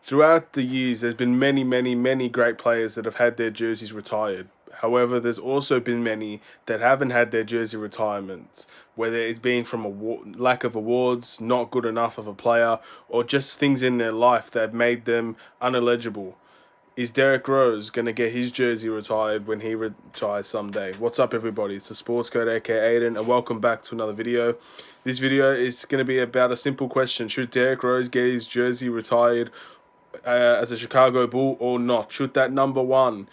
Throughout the years, there's been many, many, many great players that have had their jerseys retired. However, there's also been many that haven't had their jersey retirements, whether it's been from lack of awards, not good enough of a player, or just things in their life that made them uneligible. Is Derrick Rose going to get his jersey retired when he retires someday? What's up, everybody? It's the Sports Code, aka Aiden, and welcome back to another video. This video is going to be about a simple question. Should Derrick Rose get his jersey retired as a Chicago Bull or not? Should that number one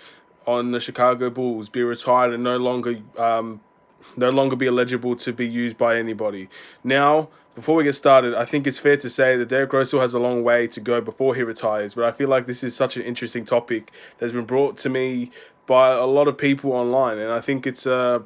on the Chicago Bulls be retired and no longer be eligible to be used by anybody? Now, before we get started, I think it's fair to say that Derrick Rose still has a long way to go before he retires, but I feel like this is such an interesting topic that's been brought to me by a lot of people online, and I think it's fair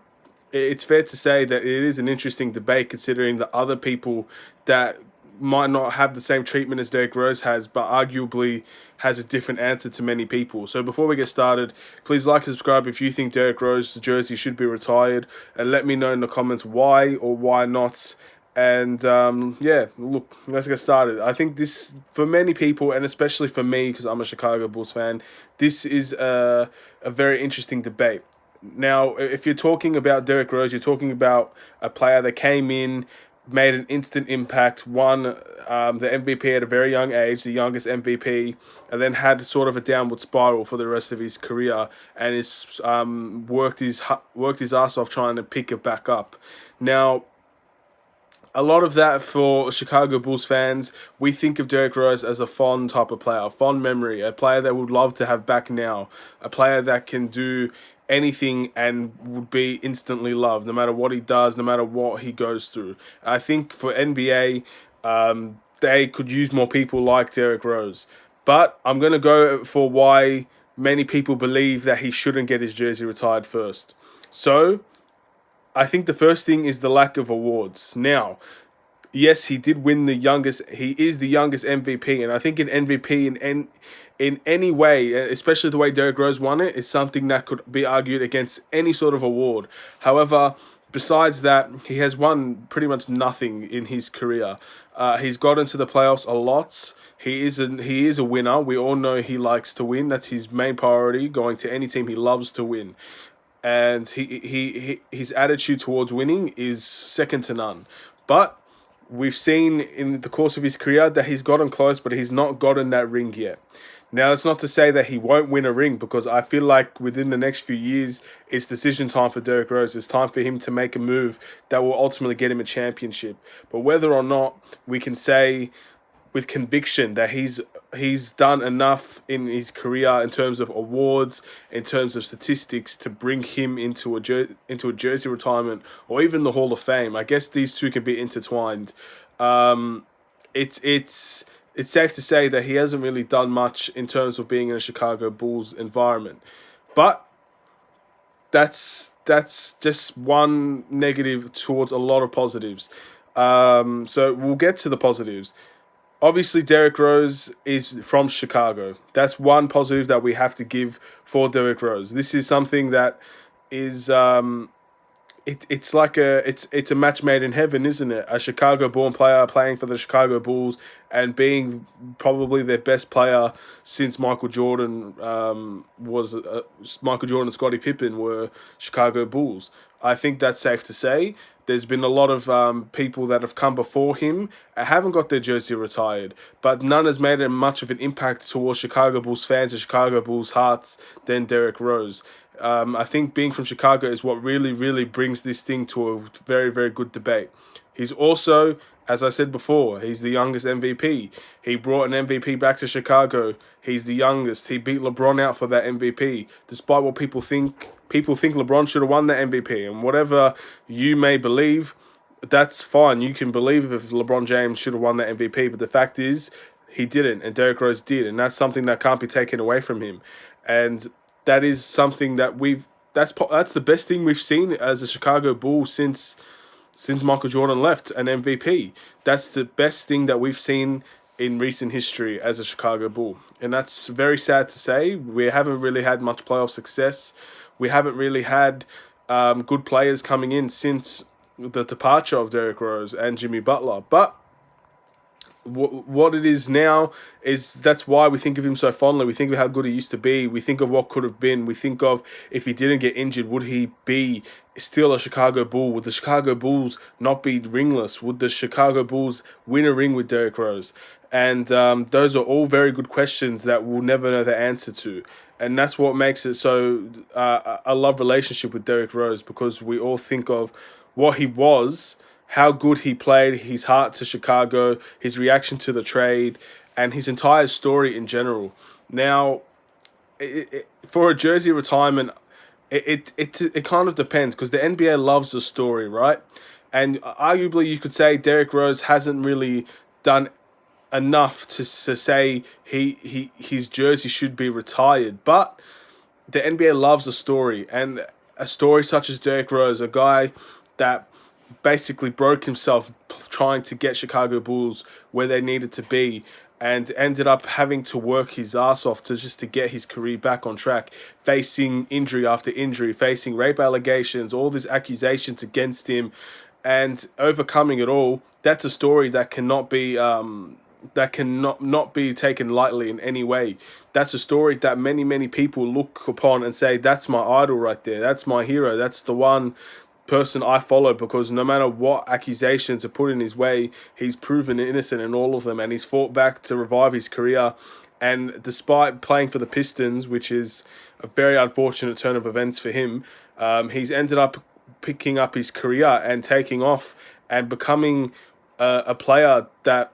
to say that it is an interesting debate considering the other people that might not have the same treatment as Derrick Rose has, but arguably has a different answer to many people. So before we get started, please like and subscribe if you think Derrick Rose's jersey should be retired, and let me know in the comments why or why not. And yeah, look, let's get started. I think this, for many people, and especially for me, because I'm a Chicago Bulls fan, this is a very interesting debate. Now, if you're talking about Derrick Rose, you're talking about a player that came in, made an instant impact, won the MVP at a very young age, the youngest MVP, and then had sort of a downward spiral for the rest of his career, and has worked his ass off trying to pick it back up. Now, a lot of that for Chicago Bulls fans, we think of Derrick Rose as a fond type of player, a fond memory, a player that would love to have back now, a player that can do anything and would be instantly loved, no matter what he does, no matter what he goes through. I think for NBA, they could use more people like Derrick Rose. But I'm going to go for why many people believe that he shouldn't get his jersey retired first. So, I think the first thing is the lack of awards. Now, yes, he did win the youngest. He is the youngest MVP, and I think an MVP in any way, especially the way Derrick Rose won it, is something that could be argued against any sort of award. However, besides that, he has won pretty much nothing in his career. He's got into the playoffs a lot. He is a winner. We all know he likes to win. That's his main priority. Going to any team, he loves to win. And his attitude towards winning is second to none. But we've seen in the course of his career that he's gotten close, but he's not gotten that ring yet. Now, that's not to say that he won't win a ring, because I feel like within the next few years, it's decision time for Derrick Rose. It's time for him to make a move that will ultimately get him a championship. But whether or not we can say with conviction that he's done enough in his career in terms of awards, in terms of statistics, to bring him into a jersey retirement or even the Hall of Fame. I guess these two can be intertwined. It's safe to say that he hasn't really done much in terms of being in a Chicago Bulls environment, but that's just one negative towards a lot of positives. So we'll get to the positives. Obviously, Derrick Rose is from Chicago. That's one positive that we have to give for Derrick Rose. This is something that is it's a match made in heaven, isn't it? A Chicago-born player playing for the Chicago Bulls and being probably their best player since Michael Jordan Michael Jordan and Scottie Pippen were Chicago Bulls. I think that's safe to say. There's been a lot of people that have come before him and haven't got their jersey retired, but none has made much of an impact towards Chicago Bulls fans and Chicago Bulls hearts than Derrick Rose. I think being from Chicago is what really, really brings this thing to a very, very good debate. He's also, as I said before, he's the youngest MVP. He brought an MVP back to Chicago. He's the youngest. He beat LeBron out for that MVP, despite what people think. People think LeBron should have won that MVP, and whatever you may believe, that's fine. You can believe if LeBron James should have won that MVP, but the fact is, he didn't, and Derrick Rose did, and that's something that can't be taken away from him. And that is something that that's the best thing we've seen as a Chicago Bull since Michael Jordan left, an MVP. That's the best thing that we've seen in recent history as a Chicago Bull. And that's very sad to say. We haven't really had much playoff success. We haven't really had good players coming in since the departure of Derrick Rose and Jimmy Butler. But what it is now is that's why we think of him so fondly. We think of how good he used to be. We think of what could have been. We think of if he didn't get injured, would he be still a Chicago Bull? Would the Chicago Bulls not be ringless? Would the Chicago Bulls win a ring with Derrick Rose? And those are all very good questions that we'll never know the answer to. And that's what makes it so a love relationship with Derrick Rose, because we all think of what he was, how good he played, his heart to Chicago, his reaction to the trade, and his entire story in general. Now, for a jersey retirement, it kind of depends, because the NBA loves the story, right? And arguably, you could say Derrick Rose hasn't really done enough to say his jersey should be retired, but the NBA loves a story, and a story such as Derrick Rose, a guy that basically broke himself trying to get Chicago Bulls where they needed to be, and ended up having to work his ass off to get his career back on track, facing injury after injury, facing rape allegations, all these accusations against him, and overcoming it all. That's a story that cannot be not be taken lightly in any way. That's a story that many people look upon and say, that's my idol right there, that's my hero, that's the one person I follow, because no matter what accusations are put in his way, he's proven innocent in all of them, and he's fought back to revive his career. And despite playing for the Pistons, which is a very unfortunate turn of events for him, he's ended up picking up his career and taking off and becoming a player that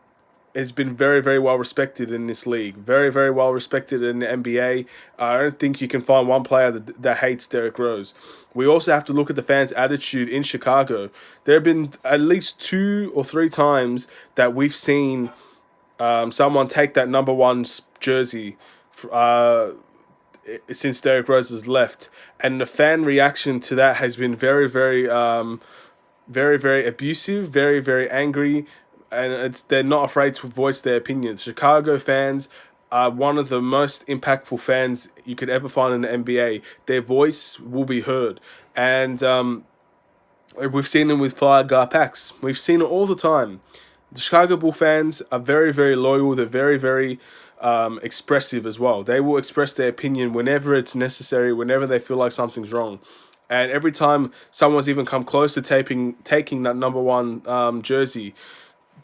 has been very well respected in this league, very well respected in the NBA. I don't think you can find one player that hates Derrick Rose. We also have to look at the fans' attitude in Chicago. There have been at least 2 or 3 times that we've seen someone take that number 1 jersey since Derrick Rose has left, and the fan reaction to that has been very abusive, very angry, and they're not afraid to voice their opinions. Chicago fans are one of the most impactful fans you could ever find in the NBA. Their voice will be heard, and we've seen them with Fly Guy Pax. We've seen it all the time. The Chicago Bull fans are very loyal. They're very expressive as well. They will express their opinion whenever it's necessary, whenever they feel like something's wrong. And every time someone's even come close to taking that number 1 jersey,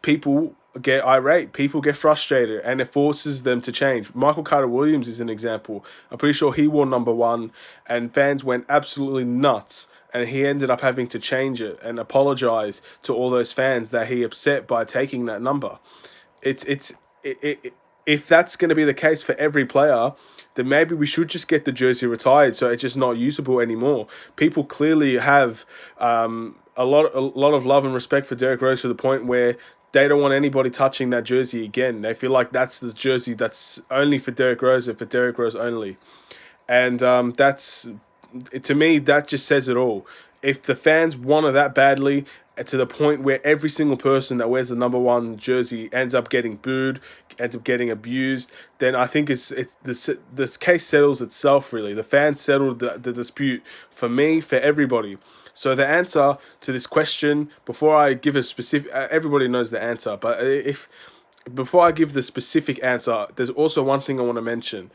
people get irate, people get frustrated, and it forces them to change. Michael Carter Williams is an example. I'm pretty sure he wore number 1, and fans went absolutely nuts, and he ended up having to change it and apologize to all those fans that he upset by taking that number. If that's going to be the case for every player, then maybe we should just get the jersey retired so it's just not usable anymore. People clearly have a lot of love and respect for Derrick Rose to the point where they don't want anybody touching that jersey again. They feel like that's the jersey that's only for Derrick Rose and for Derrick Rose only. And that's, to me, that just says it all. If the fans want it that badly, to the point where every single person that wears the number 1 jersey ends up getting booed, ends up getting abused, then I think this case settles itself, really. The fans settled the dispute for me, for everybody. So the answer to this question, before I give a specific, everybody knows the answer, but before I give the specific answer, there's also one thing I want to mention.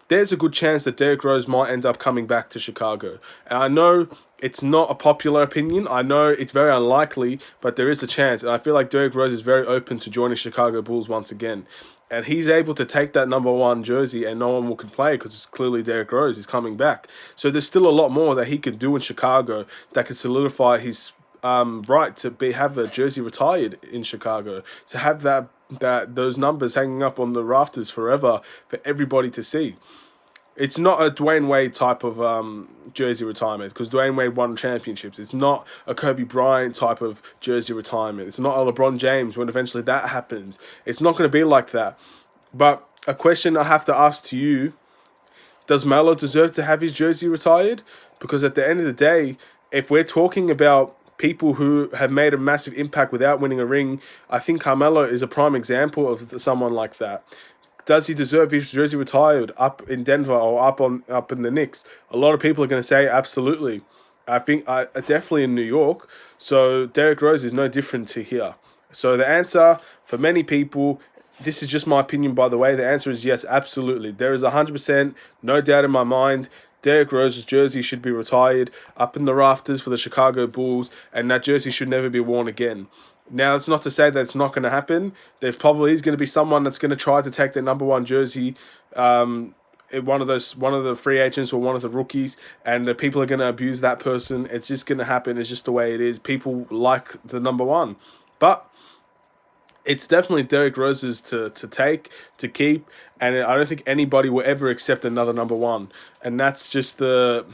There's a good chance that Derrick Rose might end up coming back to Chicago. And I know it's not a popular opinion. I know it's very unlikely, but there is a chance. And I feel like Derrick Rose is very open to joining Chicago Bulls once again. And he's able to take that number 1 jersey and no one will complain because it's clearly Derrick Rose is coming back. So there's still a lot more that he can do in Chicago that can solidify his right to have a jersey retired in Chicago, to have those numbers hanging up on the rafters forever for everybody to see. It's not a Dwayne Wade type of jersey retirement, because Dwayne Wade won championships. It's not a Kobe Bryant type of jersey retirement. It's not a LeBron James when eventually that happens. It's not going to be like that. But a question I have to ask to you, does Melo deserve to have his jersey retired? Because at the end of the day, if we're talking about people who have made a massive impact without winning a ring, I think Carmelo is a prime example of someone like that. Does he deserve his jersey retired up in Denver or up in the Knicks? A lot of people are going to say absolutely. I think definitely in New York. So Derrick Rose is no different to here. So the answer for many people, this is just my opinion, by the way. The answer is yes, absolutely. There is 100%, no doubt in my mind. Derrick Rose's jersey should be retired up in the rafters for the Chicago Bulls, and that jersey should never be worn again. Now, it's not to say that it's not going to happen. There probably is going to be someone that's going to try to take their number one jersey, one of the free agents or one of the rookies, and the people are going to abuse that person. It's just going to happen. It's just the way it is. People like the number one, but it's definitely Derrick Rose's to keep, and I don't think anybody will ever accept another number one, and that's just the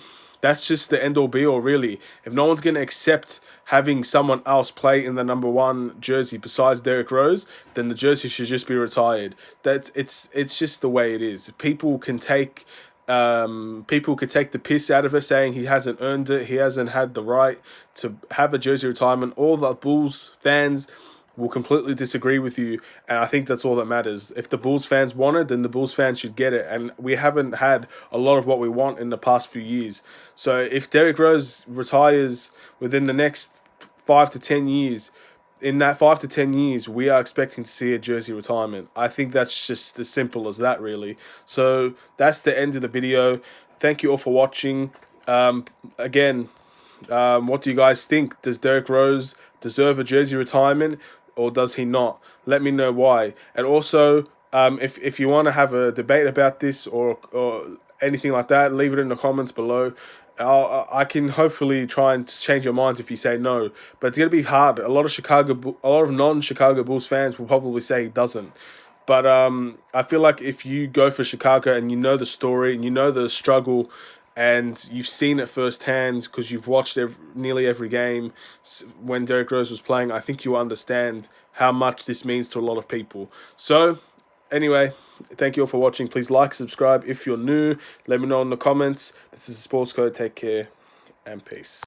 end all be all, really. If no one's gonna accept having someone else play in the number one jersey besides Derrick Rose, then the jersey should just be retired. It's just the way it is. People could take the piss out of it, saying he hasn't earned it, he hasn't had the right to have a jersey retirement. All the Bulls fans will completely disagree with you, and I think that's all that matters. If the Bulls fans want it, then the Bulls fans should get it, and we haven't had a lot of what we want in the past few years. So if Derrick Rose retires within the next 5 to 10 years, in that 5 to 10 years, we are expecting to see a jersey retirement. I think that's just as simple as that, really. So that's the end of the video. Thank you all for watching. Again, what do you guys think? Does Derrick Rose deserve a jersey retirement, or does he not? Let me know why. And also, if you want to have a debate about this or anything like that, leave it in the comments below. I can hopefully try and change your minds if you say no, but it's gonna be hard. A lot of non-Chicago Bulls fans will probably say he doesn't. But I feel like if you go for Chicago and you know the story and you know the struggle, and you've seen it firsthand because you've watched nearly every game when Derrick Rose was playing, I think you understand how much this means to a lot of people. So, anyway, thank you all for watching. Please like, subscribe if you're new. Let me know in the comments. This is Sports Code. Take care and peace.